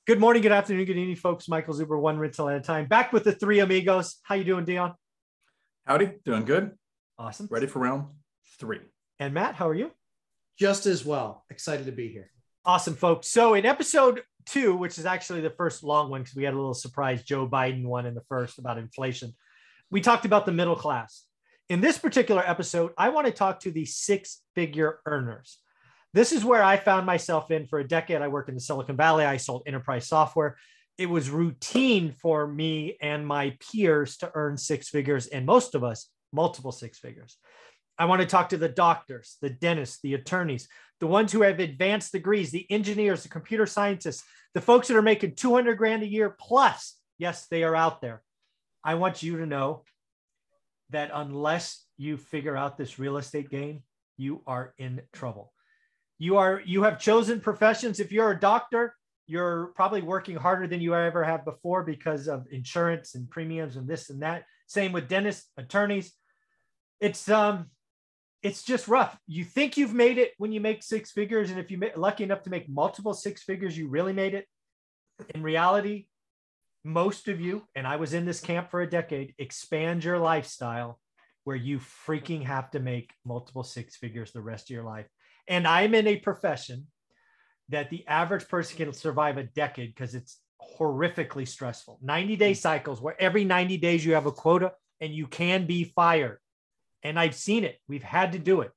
Good morning, good afternoon, good evening, folks. Michael Zuber, one rental at a time. Back with the three amigos. How you doing, Dion? Howdy, doing good. Awesome. Ready for round 3. And Matt, how are you? Just as well. Excited to be here. Awesome, folks. So in episode 2, which is actually the first long one, because we had a little surprise Joe Biden one in the first about inflation, we talked about the middle class. In this particular episode, I want to talk to the six-figure earners. This is where I found myself in for a decade. I worked in the Silicon Valley. I sold enterprise software. It was routine for me and my peers to earn six figures, and most of us, multiple six figures. I want to talk to the doctors, the dentists, the attorneys, the ones who have advanced degrees, the engineers, the computer scientists, the folks that are making 200 grand a year plus. Yes, they are out there. I want you to know that unless you figure out this real estate game, you are in trouble. You have chosen professions. If you're a doctor, you're probably working harder than you ever have before because of insurance and premiums and this and that. Same with dentists, attorneys. It's just rough. You think you've made it when you make six figures. And if you're lucky enough to make multiple six figures, you really made it. In reality, most of you, and I was in this camp for a decade, expand your lifestyle where you freaking have to make multiple six figures the rest of your life. And I'm in a profession that the average person can survive a decade because it's horrifically stressful. 90-day cycles where every 90 days you have a quota and you can be fired. And I've seen it. We've had to do it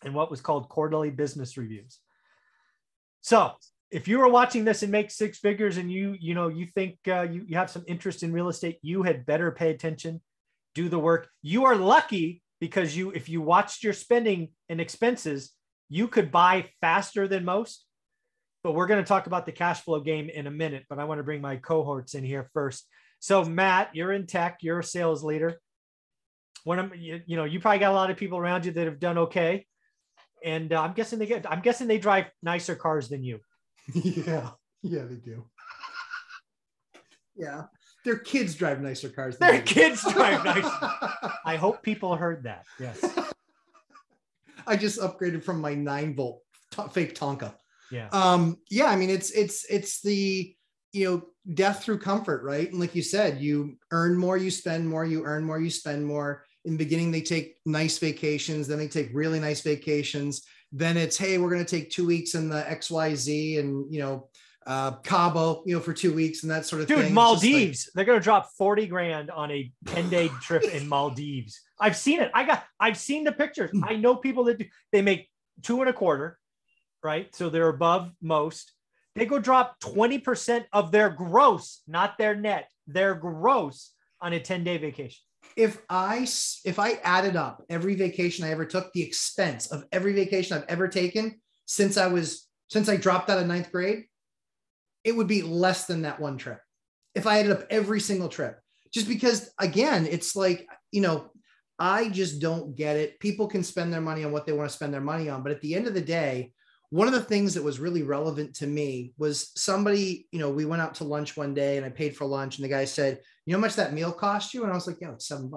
in what was called quarterly business reviews. So if you are watching this and make six figures and you think you have some interest in real estate, you had better pay attention, do the work. You are lucky because if you watched your spending and expenses, you could buy faster than most. But we're going to talk about the cash flow game in a minute, but I want to bring my cohorts in here first. So Matt, you're in tech, you're a sales leader. You probably got a lot of people around you that have done okay. And I'm guessing they drive nicer cars than you. Yeah, they do. Yeah. Their kids drive nicer cars than Their kids drive nicer. I hope people heard that. Yes. I just upgraded from my 9-volt fake Tonka. Yeah. I mean, it's the, death through comfort, right? And like you said, you earn more, you spend more, you earn more, you spend more. In the beginning, they take nice vacations. Then they take really nice vacations. Then it's, hey, we're going to take 2 weeks in the XYZ and, Cabo, for 2 weeks and that sort of thing. Dude, Maldives, they're going to drop 40 grand on a 10-day trip in Maldives. I've seen it. I've seen the pictures. I know people that they make 2.25, right? So they're above most. They go drop 20% of their gross, not their net, their gross on a 10-day vacation. If I added up every vacation I ever took, the expense of every vacation I've ever taken since I dropped out of 9th grade, it would be less than that one trip. If I added up every single trip, just because again, it's like, I just don't get it. People can spend their money on what they want to spend their money on. But at the end of the day, one of the things that was really relevant to me was somebody, we went out to lunch one day and I paid for lunch and the guy said, you know how much that meal cost you? And I was like, yeah, it's $7.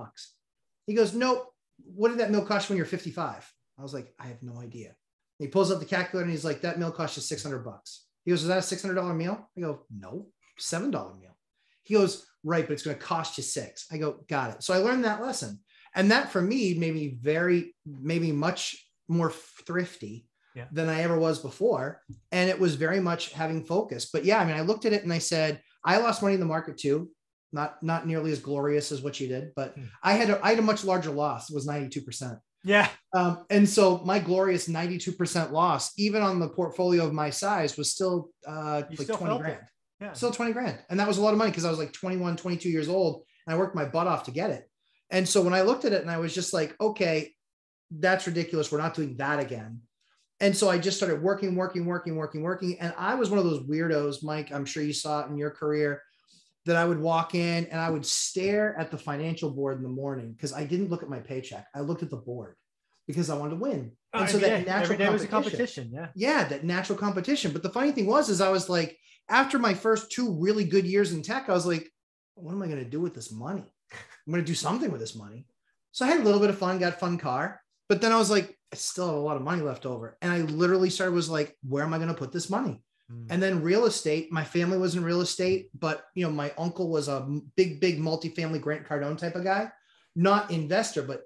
He goes, nope. What did that meal cost you when you're 55? I was like, I have no idea. And he pulls up the calculator and he's like, that meal cost you $600. He goes, is that a $600 meal? I go, no, $7 meal. He goes, right, but it's going to cost you $6. I go, got it. So I learned that lesson. And that for me made me maybe much more thrifty than I ever was before. And it was very much having focus. But yeah, I mean, I looked at it and I said, I lost money in the market too. Not nearly as glorious as what you did, but I had a much larger loss. It was 92%. Yeah. And so my glorious 92% loss, even on the portfolio of my size, was still like 20 grand. Yeah. Still 20 grand. And that was a lot of money because I was like 21, 22 years old and I worked my butt off to get it. And so when I looked at it and I was just like, okay, that's ridiculous. We're not doing that again. And so I just started working. And I was one of those weirdos, Mike, I'm sure you saw it in your career, that I would walk in and I would stare at the financial board in the morning because I didn't look at my paycheck. I looked at the board because I wanted to win. And so that natural competition. Was a competition. Yeah, that natural competition. But the funny thing was I was like, after my first 2 really good years in tech, I was like, what am I going to do with this money? I'm going to do something with this money. So I had a little bit of fun, got a fun car. But then I was like, I still have a lot of money left over. And I literally was like, where am I going to put this money? And then real estate, my family was in real estate, but my uncle was a big multifamily Grant Cardone type of guy, not investor, but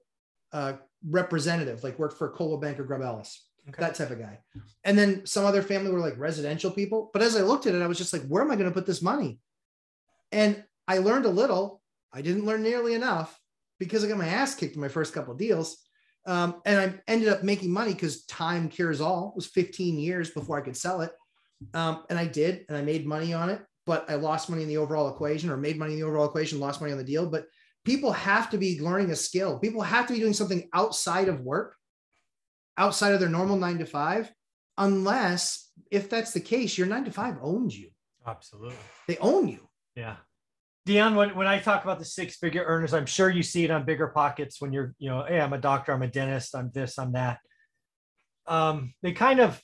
representative, like worked for Coldwell Banker Grubb Ellis, that type of guy. And then some other family were like residential people. But as I looked at it, I was just like, where am I going to put this money? And I learned a little. I didn't learn nearly enough because I got my ass kicked in my first couple of deals. And I ended up making money because time cures all. It was 15 years before I could sell it. And I did, and I made money on it, but I lost money in the overall equation, or made money in the overall equation, lost money on the deal. But people have to be learning a skill. People have to be doing something outside of work, outside of their normal 9 to 5, unless, if that's the case, your 9 to 5 owns you. Absolutely. They own you. Yeah. Dion, when I talk about the 6-figure earners, I'm sure you see it on Bigger Pockets when you're, hey, I'm a doctor, I'm a dentist, I'm this, I'm that. They kind of,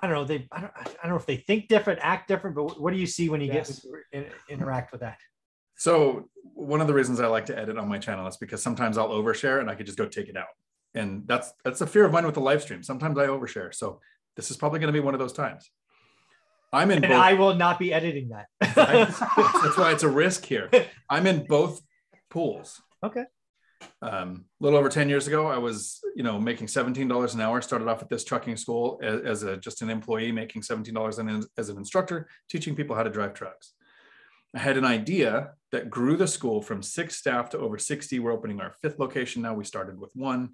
I don't know, I don't know if they think different, act different, but what do you see when you interact with that? So one of the reasons I like to edit on my channel is because sometimes I'll overshare and I could just go take it out. And that's a fear of mine with the live stream. Sometimes I overshare. So this is probably going to be one of those times. I will not be editing that. That's why it's a risk here. I'm in both pools. Okay. A little over 10 years ago, I was, making $17 an hour, started off at this trucking school as just an employee, making $17 as an instructor, teaching people how to drive trucks. I had an idea that grew the school from 6 staff to over 60. We're opening our 5th location now. We started with 1.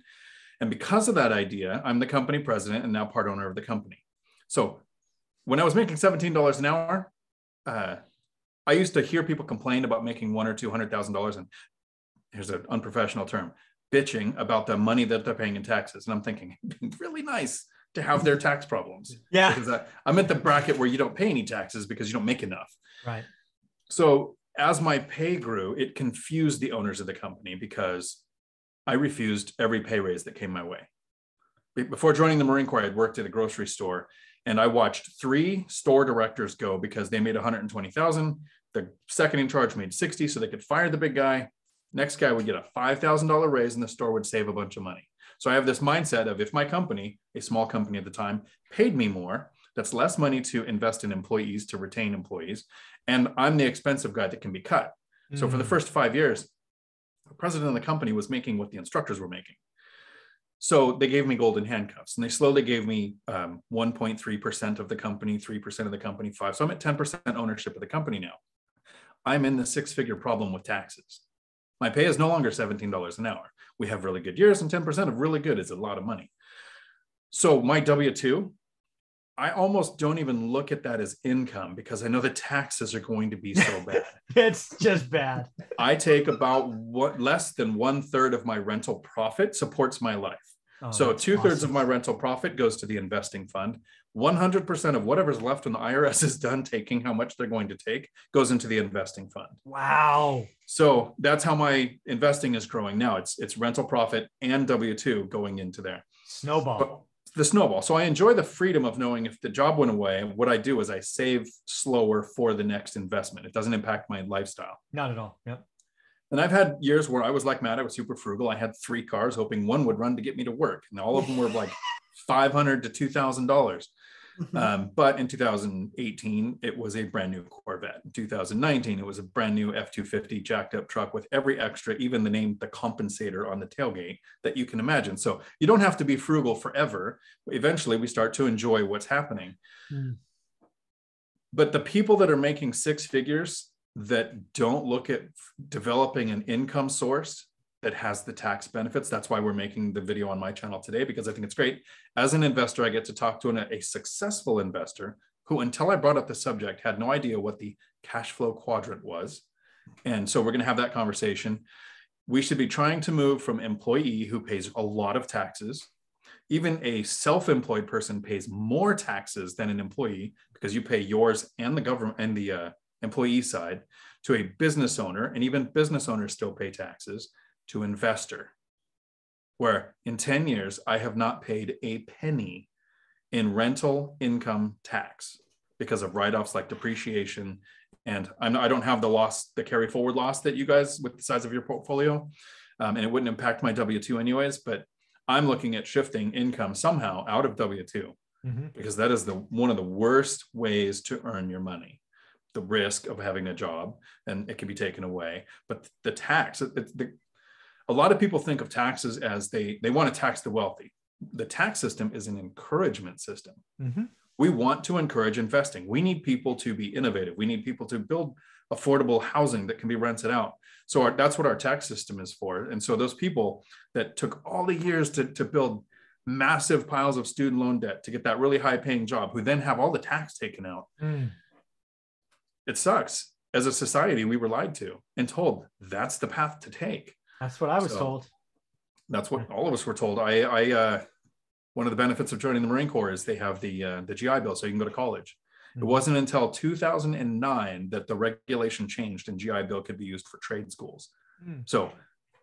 And because of that idea, I'm the company president and now part owner of the company. So when I was making $17 an hour, I used to hear people complain about making $100,000 or $200,000, and here's an unprofessional term, bitching about the money that they're paying in taxes. And I'm thinking, it'd be really nice to have their tax problems. Yeah. Because I'm at the bracket where you don't pay any taxes because you don't make enough. Right. So as my pay grew, it confused the owners of the company because I refused every pay raise that came my way. Before joining the Marine Corps, I'd worked at a grocery store, and I watched 3 store directors go because they made $120,000. The second in charge made 60, so they could fire the big guy. Next guy would get a $5,000 raise, and the store would save a bunch of money. So I have this mindset of, if my company, a small company at the time, paid me more, that's less money to invest in employees, to retain employees, and I'm the expensive guy that can be cut. So for the first 5 years, the president of the company was making what the instructors were making. So they gave me golden handcuffs, and they slowly gave me 1.3% of the company, 3% of the company, 5%. So I'm at 10% ownership of the company now. I'm in the 6-figure problem with taxes. My pay is no longer $17 an hour. We have really good years, and 10% of really good is a lot of money. So my W-2, I almost don't even look at that as income because I know the taxes are going to be so bad. It's just bad. I take about less than 1/3 of my rental profit supports my life. Oh, so 2/3 awesome. of my rental profit goes to the investing fund. 100% of whatever's left when the IRS is done taking how much they're going to take goes into the investing fund. Wow. So that's how my investing is growing now. It's rental profit and W-2 going into there. Snowball. The snowball. So I enjoy the freedom of knowing if the job went away, what I do is I save slower for the next investment. It doesn't impact my lifestyle. Not at all. Yep. And I've had years where I was like Matt, I was super frugal. I had 3 cars, hoping one would run to get me to work. And all of them were like $500 to $2,000. But in 2018, it was a brand new Corvette. In 2019, it was a brand new F-250 jacked up truck with every extra, even the name, the compensator on the tailgate that you can imagine. So you don't have to be frugal forever. Eventually, we start to enjoy what's happening. But the people that are making 6 figures that don't look at developing an income source that has the tax benefits. That's why we're making the video on my channel today, because I think it's great. As an investor, I get to talk to a successful investor who, until I brought up the subject, had no idea what the cash flow quadrant was. And so we're going to have that conversation. We should be trying to move from employee who pays a lot of taxes. Even a self-employed person pays more taxes than an employee because you pay yours and the government and the employee side, to a business owner, and even business owners still pay taxes, to investor, where in 10 years, I have not paid a penny in rental income tax because of write-offs like depreciation. And I don't have the loss, the carry forward loss that you guys with the size of your portfolio. And it wouldn't impact my W-2 anyways, but I'm looking at shifting income somehow out of W-2 because that is one of the worst ways to earn your money. The risk of having a job, and it can be taken away. But the tax, a lot of people think of taxes as they want to tax the wealthy. The tax system is an encouragement system. We want to encourage investing. We need people to be innovative. We need people to build affordable housing that can be rented out. So that's what our tax system is for. And so those people that took all the years to build massive piles of student loan debt to get that really high paying job, who then have all the tax taken out. It sucks. As a society, we were lied to and told that's the path to take. That's what I was told. That's what all of us were told. One of the benefits of joining the Marine Corps is they have the GI Bill, so you can go to college. It wasn't until 2009 that the regulation changed and GI Bill could be used for trade schools. So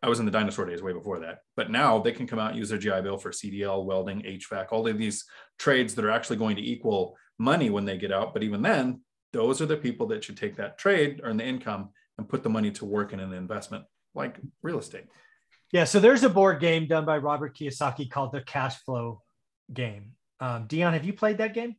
I was in the dinosaur days way before that, but now they can come out and use their GI Bill for CDL, welding, HVAC, all of these trades that are actually going to equal money when they get out. But even then, those are the people that should take that trade, earn the income, and put the money to work in an investment like real estate. Yeah, so there's a board game done by Robert Kiyosaki called the Cash Flow Game. Dion, have you played that game?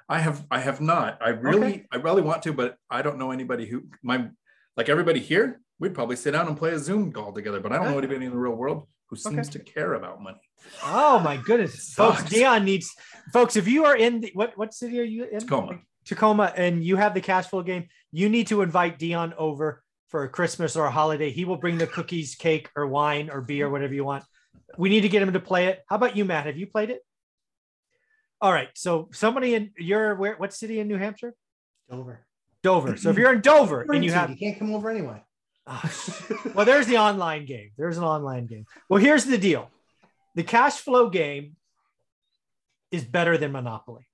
I have not. I really want to, but I don't know anybody who like everybody here, we'd probably sit down and play a Zoom call together, but I don't know anybody in the real world who seems to care about money. Oh my goodness. Folks, Dion needs, folks, if you are in what city are you in? Tacoma, and you have the Cash Flow Game, you need to invite Dion over for a Christmas or a holiday. He will bring the cookies, cake, or wine, or beer, whatever you want. We need to get him to play it. How about you, Matt? Have you played it? All right. So somebody in what city in New Hampshire? Dover. So if you're in Dover and you can't come over anyway. Well, there's the online game. There's an online game. Well, here's the deal. The Cash Flow Game is better than Monopoly.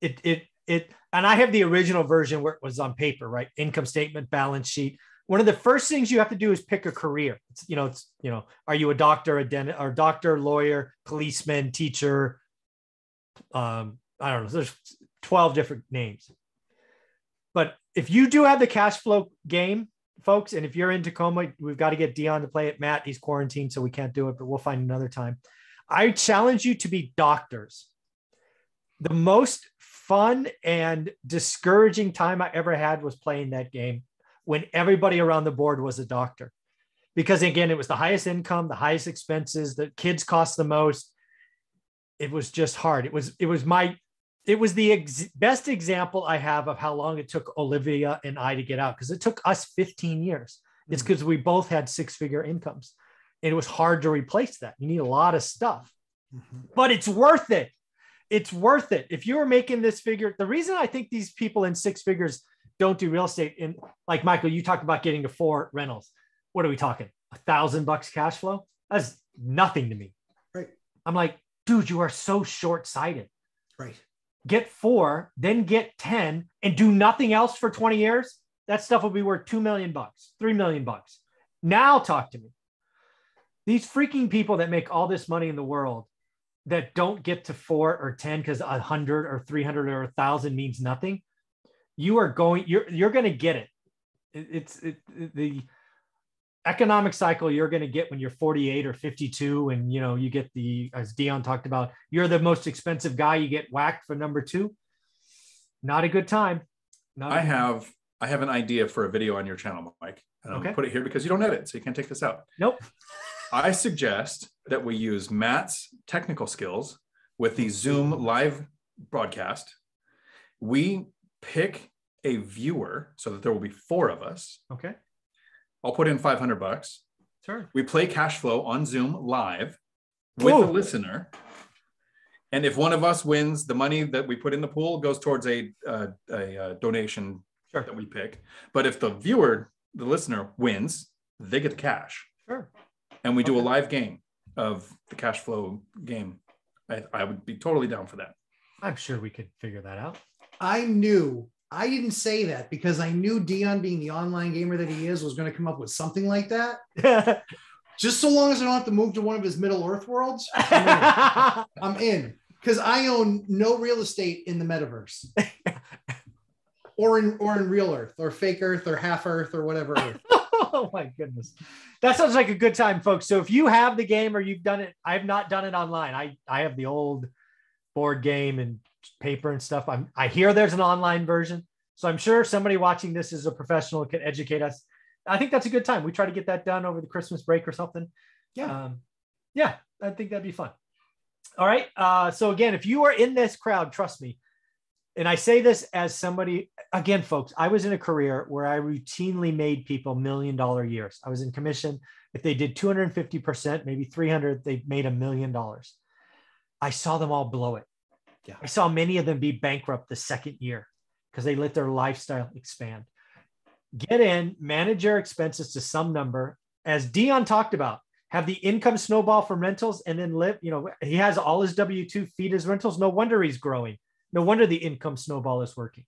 And I have the original version where it was on paper, right? Income statement, balance sheet. One of the first things you have to do is pick a career. Are you a doctor, a dentist, or doctor, lawyer, policeman, teacher? I don't know. There's 12 different names. But if you do have the Cash Flow Game, folks, and if you're in Tacoma, we've got to get Dion to play it. Matt, he's quarantined, so we can't do it, but we'll find another time. I challenge you to be doctors. The most fun and discouraging time I ever had was playing that game when everybody around the board was a doctor. Because again, it was the highest income, the highest expenses, the kids cost the most. It was just hard. It was the best example I have of how long it took Olivia and I to get out, because it took us 15 years. It's because we both had six-figure incomes. And it was hard to replace that. You need a lot of stuff, but it's worth it. It's worth it. If you're making this figure, the reason I think these people in six figures don't do real estate, in like Michael, you talked about getting to 4 rentals. What are we talking? $1,000 cash flow? That's nothing to me. Right. I'm like, dude, you are so short-sighted. Right. Get 4, then get 10, and do nothing else for 20 years. That stuff will be worth $2 million, $3 million. Now talk to me. These freaking people that make all this money in the world that don't get to 4 or 10 because 100 or 300 or 1,000 means nothing. You're going to get it. It's the economic cycle you're going to get when you're 48 or 52, and you get as Dion talked about, you're the most expensive guy. You get whacked for number 2. Not a good time. I have an idea for a video on your channel, Mike. And I'm going to put it here because you don't edit, so you can't take this out. Nope. I suggest that we use Matt's technical skills with the Zoom live broadcast. We pick a viewer so that there will be 4 of us. Okay. I'll put in $500. Sure. We play cash flow on Zoom live with a listener. And if one of us wins, the money that we put in the pool goes towards a donation that we pick. But if the listener wins, they get the cash. Sure. And we do a live game of the cash flow game. I would be totally down for that. I'm sure we could figure that out. I didn't say that because I knew Dion, being the online gamer that he is, was going to come up with something like that. Just so long as I don't have to move to one of his Middle Earth worlds, I'm in. Because I own no real estate in the metaverse. or in real Earth, or fake Earth, or half Earth, or whatever Earth. Oh my goodness. That sounds like a good time, folks. So if you have the game or you've done it, I have not done it online. I have the old board game and paper and stuff. I hear there's an online version. So I'm sure somebody watching this is a professional, can educate us. I think that's a good time. We try to get that done over the Christmas break or something. Yeah. Yeah, I think that'd be fun. All right. So again, if you are in this crowd, trust me. And I say this as somebody, again, folks, I was in a career where I routinely made people $1 million years. I was in commission. If they did 250%, maybe 300, they made $1 million. I saw them all blow it. Yeah. I saw many of them be bankrupt the second year because they let their lifestyle expand. Get in, manage your expenses to some number. As Dion talked about, have the income snowball from rentals and then live, he has all his W-2 feed his rentals. No wonder he's growing. No wonder the income snowball is working.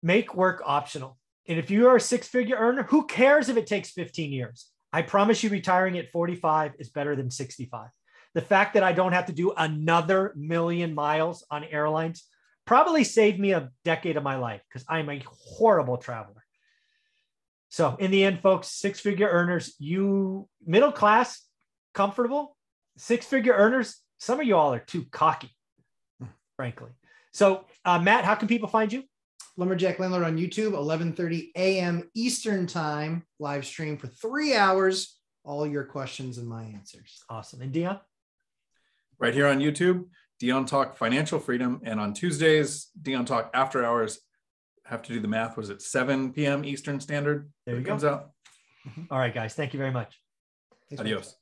Make work optional. And if you are a six-figure earner, who cares if it takes 15 years? I promise you retiring at 45 is better than 65. The fact that I don't have to do another 1,000,000 miles on airlines probably saved me a decade of my life because I'm a horrible traveler. So in the end, folks, six-figure earners, you middle class, comfortable, six-figure earners, some of you all are too cocky, frankly. So Matt, how can people find you? Lumberjack Landlord on YouTube, 11:30 a.m. Eastern time, live stream for 3 hours. All your questions and my answers. Awesome. And Dion? Right here on YouTube, Dion Talk Financial Freedom. And on Tuesdays, Dion Talk After Hours. Have to do the math. Was it 7 p.m. Eastern Standard? There you go. Comes out. All right, guys. Thank you very much. Thanks, Adios.